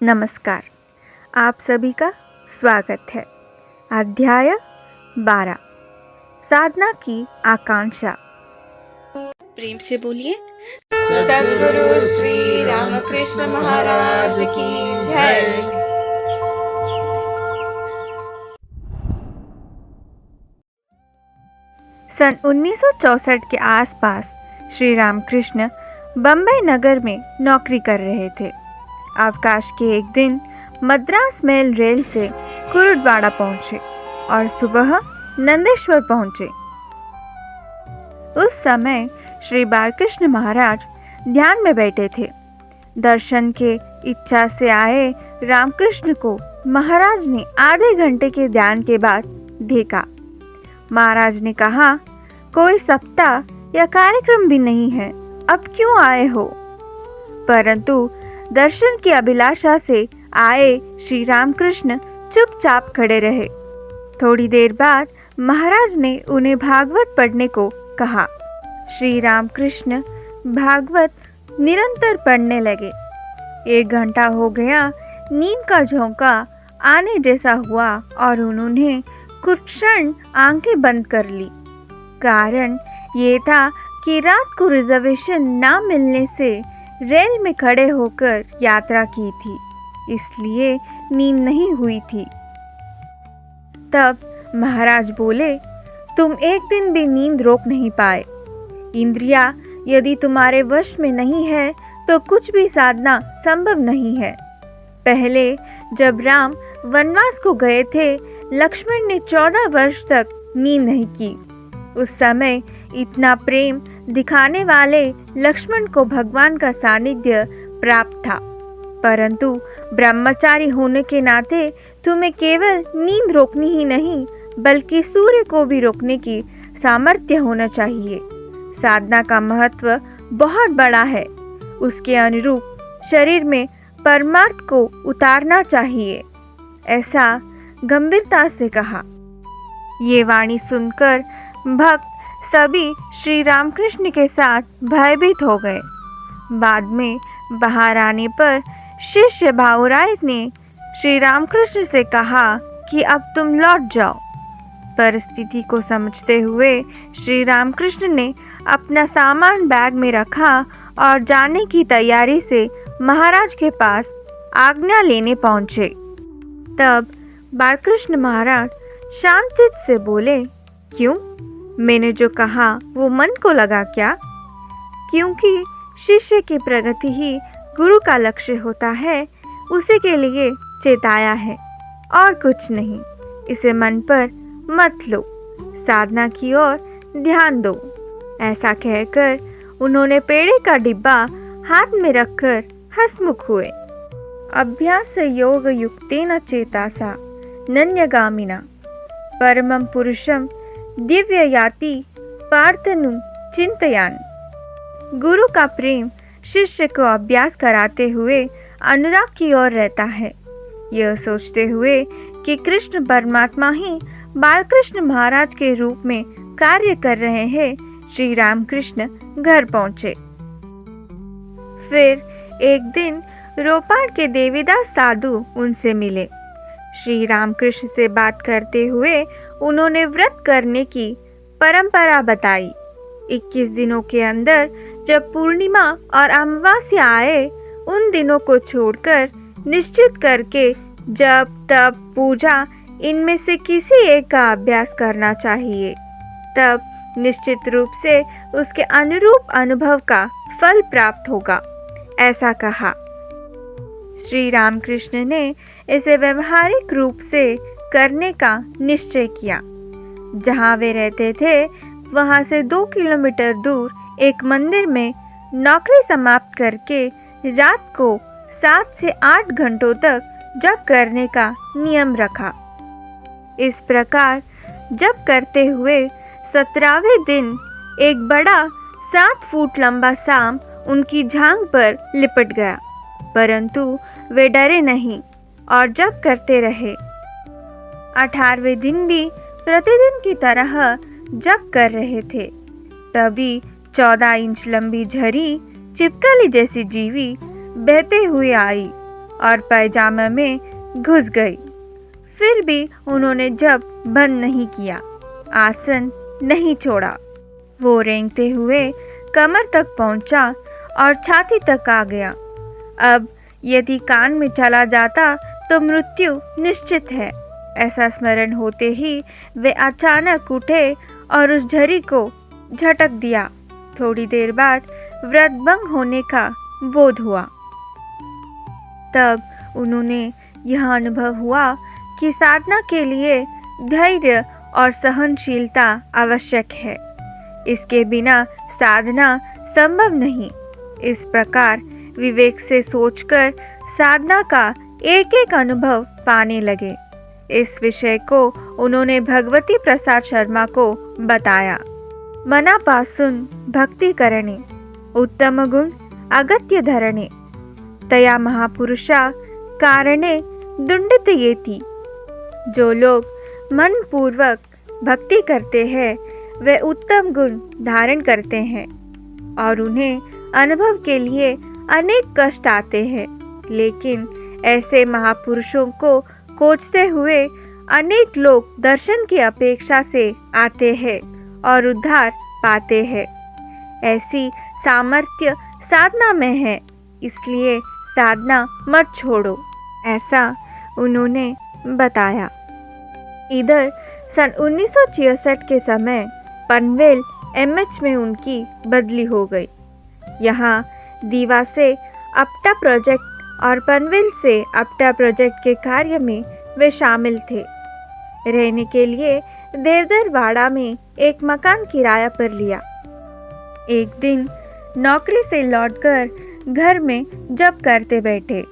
नमस्कार। आप सभी का स्वागत है। अध्याय 12 साधना की आकांक्षा। प्रेम से बोलिए। सद्गुरु श्री रामकृष्ण महाराज की जय। सन 1964 के आसपास श्री रामकृष्ण बम्बई नगर में नौकरी कर रहे थे। अवकाश के एक दिन मद्रास मेल रेल से कुरुडवाड़ा पहुंचे और सुबह नंदेश्वर पहुंचे। उस समय श्री बालकृष्ण महाराज ध्यान में बैठे थे। दर्शन के इच्छा से आए रामकृष्ण को महाराज ने आधे घंटे के ध्यान के बाद देखा। महाराज ने कहा, कोई सप्ताह या कार्यक्रम भी नहीं है, अब क्यों आए हो? परंतु दर्शन की अभिलाषा से आए श्री रामकृष्ण चुपचाप खड़े रहे। थोड़ी देर बाद महाराज ने उन्हें भागवत पढ़ने को कहा। श्री रामकृष्ण भागवत निरंतर पढ़ने लगे। 1 घंटा हो गया। नींद का झोंका आने जैसा हुआ और उन्होंने कुछ क्षण आंखें बंद कर ली। कारण ये था कि रात को रिजर्वेशन ना मिलने से रेल में खड़े होकर यात्रा की थी, इसलिए नींद नहीं हुई थी। तब महाराज बोले, तुम एक दिन भी नींद रोक नहीं पाए। इंद्रियां यदि तुम्हारे वश में नहीं है तो कुछ भी साधना संभव नहीं है। पहले जब राम वनवास को गए थे, लक्ष्मण ने 14 वर्ष तक नींद नहीं की। उस समय इतना प्रेम दिखाने वाले लक्ष्मण को भगवान का सानिध्य प्राप्त था, परंतु ब्रह्मचारी होने के नाते तुम्हें केवल नींद रोकनी ही नहीं बल्कि सूर्य को भी रोकने की सामर्थ्य होना चाहिए। साधना का महत्व बहुत बड़ा है। उसके अनुरूप शरीर में परमार्थ को उतारना चाहिए, ऐसा गंभीरता से कहा। ये वाणी सुनकर भक्त सभी श्री रामकृष्ण के साथ भयभीत हो गए। बाद में बाहर आने पर शिष्य भाऊराय ने श्री रामकृष्ण से कहा कि अब तुम लौट जाओ। परिस्थिति को समझते हुए श्री रामकृष्ण ने अपना सामान बैग में रखा और जाने की तैयारी से महाराज के पास आज्ञा लेने पहुंचे। तब बालकृष्ण महाराज शांतचित्त से बोले, क्यों? मैंने जो कहा वो मन को लगा क्या? क्योंकि शिष्य की प्रगति ही गुरु का लक्ष्य होता है, उसी के लिए चेताया है और कुछ नहीं। इसे मन पर मत लो, साधना की ओर ध्यान दो। ऐसा कहकर उन्होंने पेड़े का डिब्बा हाथ में रखकर हंसमुख हुए। अभ्यास योग युक्तेन चेतासा नन्यगामिना परमं पुरुषम दिव्य याति पार्थनु चिंतयान। गुरु का प्रेम शिष्य को अभ्यास कराते हुए अनुराग की ओर रहता है, यह सोचते हुए कि कृष्ण परमात्मा ही बालकृष्ण महाराज के रूप में कार्य कर रहे हैं। श्री रामकृष्ण घर पहुंचे। फिर एक दिन रोपाड़ के देवीदास साधु उनसे मिले। श्री रामकृष्ण से बात करते हुए उन्होंने व्रत करने की परंपरा बताई। 21 दिनों के अंदर जब पूर्णिमा और अमावस्या आए, उन दिनों को छोड़कर निश्चित करके जप तप पूजा इनमें से किसी एक का अभ्यास करना चाहिए। तब निश्चित रूप से उसके अनुरूप अनुभव का फल प्राप्त होगा, ऐसा कहा। श्री रामकृष्ण ने इसे व्यवहारिक रूप से करने का निश्चय किया। जहां वे रहते थे वहां से 2 किलोमीटर दूर एक मंदिर में नौकरी समाप्त करके रात को 7 से 8 घंटों तक जप करने का नियम रखा। इस प्रकार जप करते हुए 17वें दिन एक बड़ा 7 फुट लंबा सांप उनकी जांघ पर लिपट गया, परंतु वे डरे नहीं और जप करते रहे। 18वें दिन भी प्रतिदिन की तरह जप कर रहे थे। तभी 14 इंच लंबी झरी छिपकली जैसी जीवी बहते हुए आई और पैजामा में घुस गई। फिर भी उन्होंने जब बंद नहीं किया, आसन नहीं छोड़ा। वो रेंगते हुए कमर तक पहुंचा और छाती तक आ गया। अब यदि कान में चला जाता तो मृत्यु निश्चित है। ऐसा स्मरण होते ही वे अचानक उठे और उस झरी को झटक दिया। थोड़ी देर बाद व्रत भंग होने का बोध हुआ। तब उन्होंने यह अनुभव हुआ कि साधना के लिए धैर्य और सहनशीलता आवश्यक है। इसके बिना साधना संभव नहीं। इस प्रकार विवेक से सोचकर साधना का एक एक अनुभव पाने लगे। इस विषय को उन्होंने भगवती प्रसाद शर्मा को बताया। मनापासून भक्ति करणे, उत्तम गुण अगत्य धरणे, तया महापुरुषा कारणे दुंडित येति। जो लोग मन पूर्वक भक्ति करते हैं वे उत्तम गुण धारण करते हैं और उन्हें अनुभव के लिए अनेक कष्ट आते हैं। लेकिन ऐसे महापुरुषों को खोजते हुए अनेक लोग दर्शन की अपेक्षा से आते हैं और उद्धार पाते हैं। ऐसी सामर्थ्य साधना में है, इसलिए साधना मत छोड़ो, ऐसा उन्होंने बताया। इधर सन 1966 के समय पनवेल एमएच में उनकी बदली हो गई। यहाँ दीवा से अपटा प्रोजेक्ट और पनवेल से अपटा प्रोजेक्ट के कार्य में वे शामिल थे। रहने के लिए देवदरवाड़ा में एक मकान किराया पर लिया। एक दिन नौकरी से लौटकर घर में जप करते बैठे।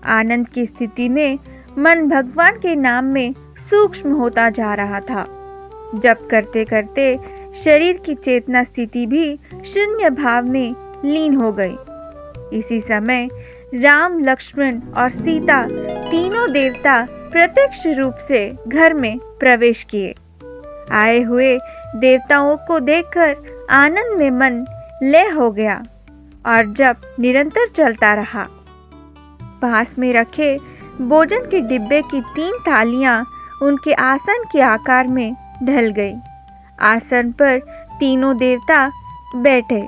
आनंद की स्थिति में मन भगवान के नाम में सूक्ष्म होता जा रहा था। जप करते करते शरीर की चेतना स्थिति भी शून्य भाव में लीन हो गई। इसी समय राम, लक्ष्मण और सीता तीनों देवता प्रत्यक्ष रूप से घर में प्रवेश किए। आए हुए देवताओं को देखकर आनंद में मन लय हो गया और जप निरंतर चलता रहा। पास में रखे भोजन के डिब्बे की 3 थालियां उनके आसन के आकार में ढल गई। आसन पर तीनों देवता बैठे।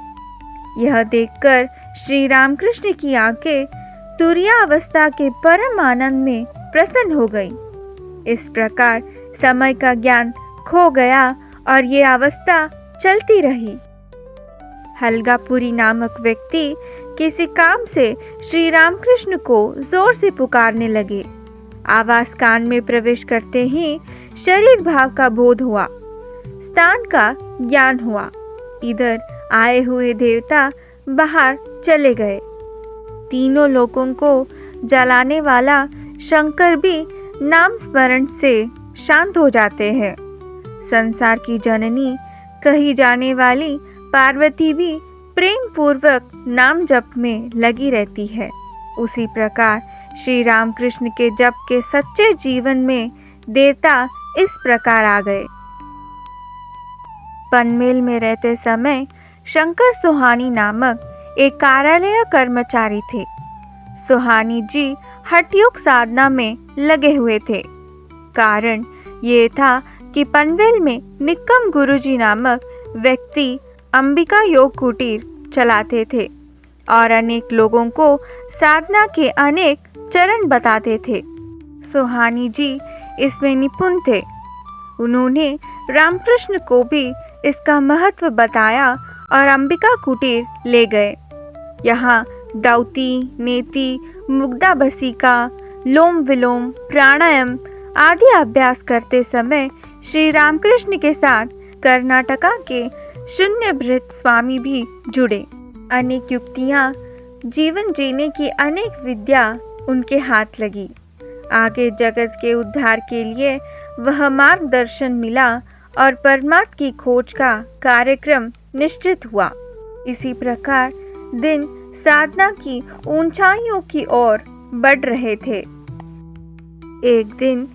यह देखकर श्री रामकृष्ण की आंखें तुरीयावस्था के परम आनंद में प्रसन्न हो गई। इस प्रकार समय का ज्ञान खो गया और ये अवस्था चलती रही। हलगापुरी नामक व्यक्ति किसी काम से श्री रामकृष्ण को जोर से पुकारने लगे। आवाज कान में प्रवेश करते ही शरीर भाव का बोध हुआ, स्थान का ज्ञान हुआ। इधर आए हुए देवता बाहर चले गए। तीनों लोगों को जलाने वाला शंकर भी नाम स्मरण से शांत हो जाते हैं। संसार की जननी कही जाने वाली पार्वती भी प्रेम पूर्वक नाम जप में लगी रहती है। उसी प्रकार श्री रामकृष्ण के जप के सच्चे जीवन में देवता इस प्रकार आ गए। पनवेल में रहते समय शंकर सोहानी नामक एक कार्यालय कर्मचारी थे। सोहानी जी हठयोग साधना में लगे हुए थे। कारण ये था कि पनवेल में निक्कम गुरुजी नामक व्यक्ति अंबिका योग कुटीर चलाते थे और अनेक लोगों को साधना के अनेक चरण बताते थे। सोहानी जी इसमें निपुण थे। उन्होंने रामकृष्ण को भी इसका महत्व बताया और अंबिका कुटीर ले गए। यहाँ दाउती, नेति, मुग्धा बसिका, लोम विलोम, प्राणायाम आदि अभ्यास करते समय श्री रामकृष्ण के साथ कर्नाटका के शून्यभृत स्वामी भी जुड़े। अनेक युक्तियाँ, जीवन जीने की अनेक विद्या उनके हाथ लगी। आगे जगत के उद्धार के लिए वह मार्गदर्शन मिला और परमात्मा की खोज का कार्यक्रम निश्चित हुआ। इसी प्रकार दिन साधना की ऊंचाइयों की ओर बढ़ रहे थे। एक दिन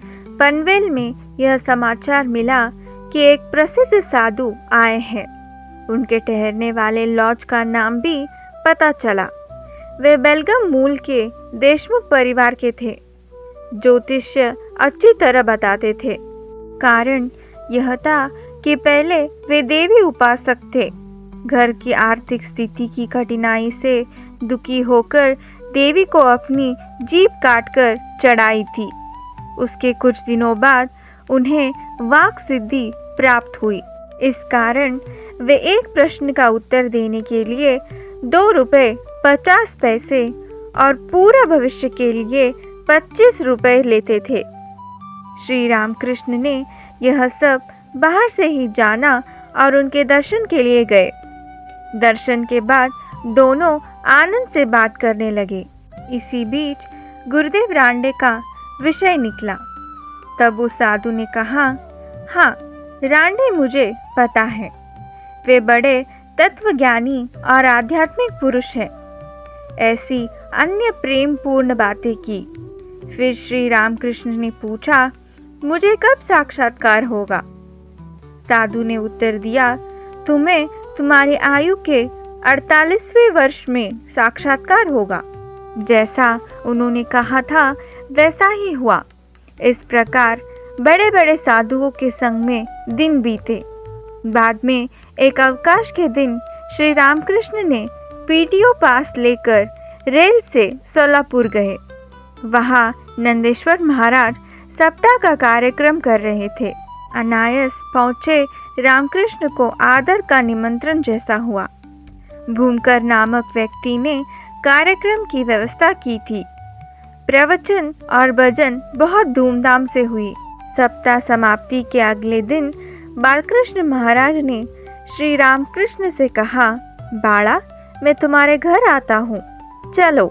पनवेल में यह समाचार मिला कि एक प्रसिद्ध साधु आए हैं। उनके ठहरने वाले लॉज का नाम भी पता चला। वे बेलगम मूल के देशमुख परिवार के थे। ज्योतिष्य अच्छी तरह बताते थे। कारण यह था कि पहले वे देवी उपासक थे। घर की आर्थिक स्थिति की कठिनाई से दुखी होकर देवी को अपनी जीभ काटकर चढ़ाई थी। उसके कुछ दिनों बाद उन्हें वाक सिद्धि प्राप्त हुई। इस कारण वे एक प्रश्न का उत्तर देने के लिए 2 रुपये 50 पैसे और पूरा भविष्य के लिए 25 रुपये लेते थे। श्री रामकृष्ण ने यह सब बाहर से ही जाना और उनके दर्शन के लिए गए। दर्शन के बाद दोनों आनंद से बात करने लगे। इसी बीच गुरुदेव रांडे का विषय निकला। तब उस साधु ने कहा, हाँ, रांडे मुझे पता है। वे बड़े तत्वज्ञानी और आध्यात्मिक पुरुष हैं। ऐसी अन्य प्रेम पूर्ण बातें की। फिर श्री रामकृष्ण ने पूछा, मुझे कब साक्षात्कार होगा? साधु ने उत्तर दिया, तुम्हें तुम्हारी आयु के 48वें वर्ष में साक्षात्कार होगा। जैसा उन्होंने कहा था वैसा ही हुआ। इस प्रकार बड़े बड़े साधुओं के संग में दिन बीते। बाद में एक अवकाश के दिन श्री रामकृष्ण ने पीटीओ पास लेकर रेल से सोलापुर गए। वहाँ नंदेश्वर महाराज सप्ताह का कार्यक्रम कर रहे थे। अनायास पहुँचे रामकृष्ण को आदर का निमंत्रण जैसा हुआ। भूमकर नामक व्यक्ति ने कार्यक्रम की व्यवस्था की थी। प्रवचन और भजन बहुत धूमधाम से हुई। सप्ताह समाप्ति के अगले दिन बालकृष्ण महाराज ने श्री रामकृष्ण से कहा, बाला, मैं तुम्हारे घर आता हूँ, चलो।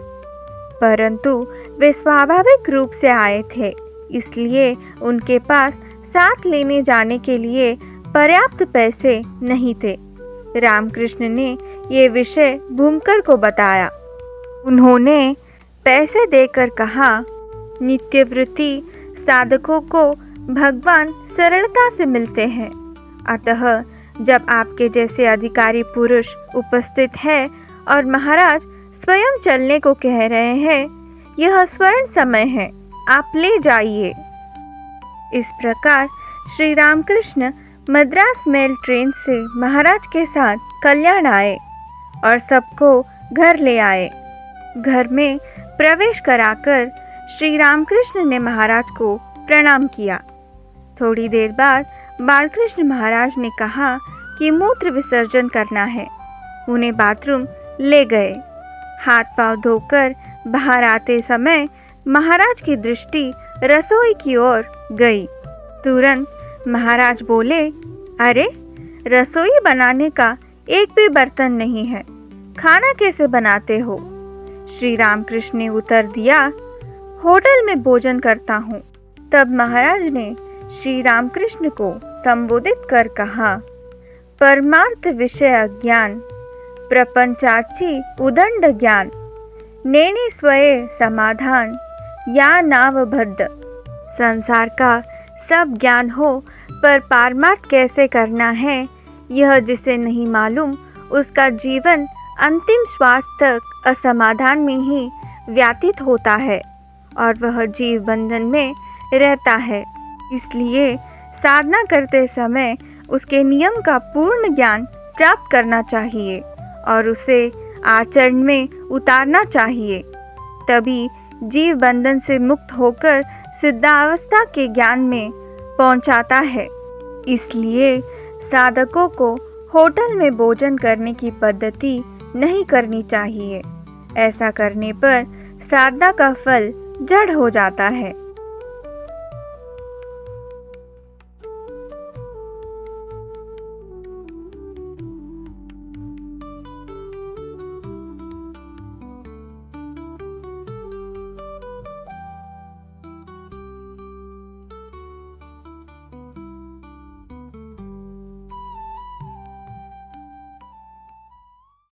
परंतु वे स्वाभाविक रूप से आए थे, इसलिए उनके पास साथ लेने जाने के लिए पर्याप्त पैसे नहीं थे। रामकृष्ण ने ये विषय भूमकर को बताया। उन्होंने पैसे देकर कहा, नित्यवृत्ति साधकों को भगवान सरलता से मिलते हैं। अतः जब आपके जैसे अधिकारी पुरुष उपस्थित है और महाराज स्वयं चलने को कह रहे हैं, यह स्वर्ण समय है, आप ले जाइए। इस प्रकार श्री रामकृष्ण मद्रास मेल ट्रेन से महाराज के साथ कल्याण आए और सबको घर ले आए। घर में प्रवेश कराकर श्री रामकृष्ण ने महाराज को प्रणाम किया। थोड़ी देर बाद बालकृष्ण महाराज ने कहा कि मूत्र विसर्जन करना है। उन्हें बाथरूम ले गए। हाथ पांव धोकर बाहर आते समय महाराज की दृष्टि रसोई की ओर गई। तुरंत महाराज बोले, अरे, रसोई बनाने का एक भी बर्तन नहीं है, खाना कैसे बनाते हो? श्री रामकृष्ण ने उत्तर दिया, होटल में भोजन करता हूँ। तब महाराज ने श्री रामकृष्ण को संबोधित कर कहा, परमार्थ विषय अज्ञान, प्रपंचाची उदंड ज्ञान, नेणे स्वये समाधान, या नावबद्ध। संसार का सब ज्ञान हो पर पारमार्थ कैसे करना है, यह जिसे नहीं मालूम, उसका जीवन अंतिम श्वास तक असमाधान में ही व्यतीत होता है और वह जीव बंधन में रहता है। इसलिए साधना करते समय उसके नियम का पूर्ण ज्ञान प्राप्त करना चाहिए और उसे आचरण में उतारना चाहिए। तभी जीव बंधन से मुक्त होकर सिद्धावस्था के ज्ञान में पहुंचाता है। इसलिए साधकों को होटल में भोजन करने की पद्धति नहीं करनी चाहिए। ऐसा करने पर साधना का फल जड़ हो जाता है।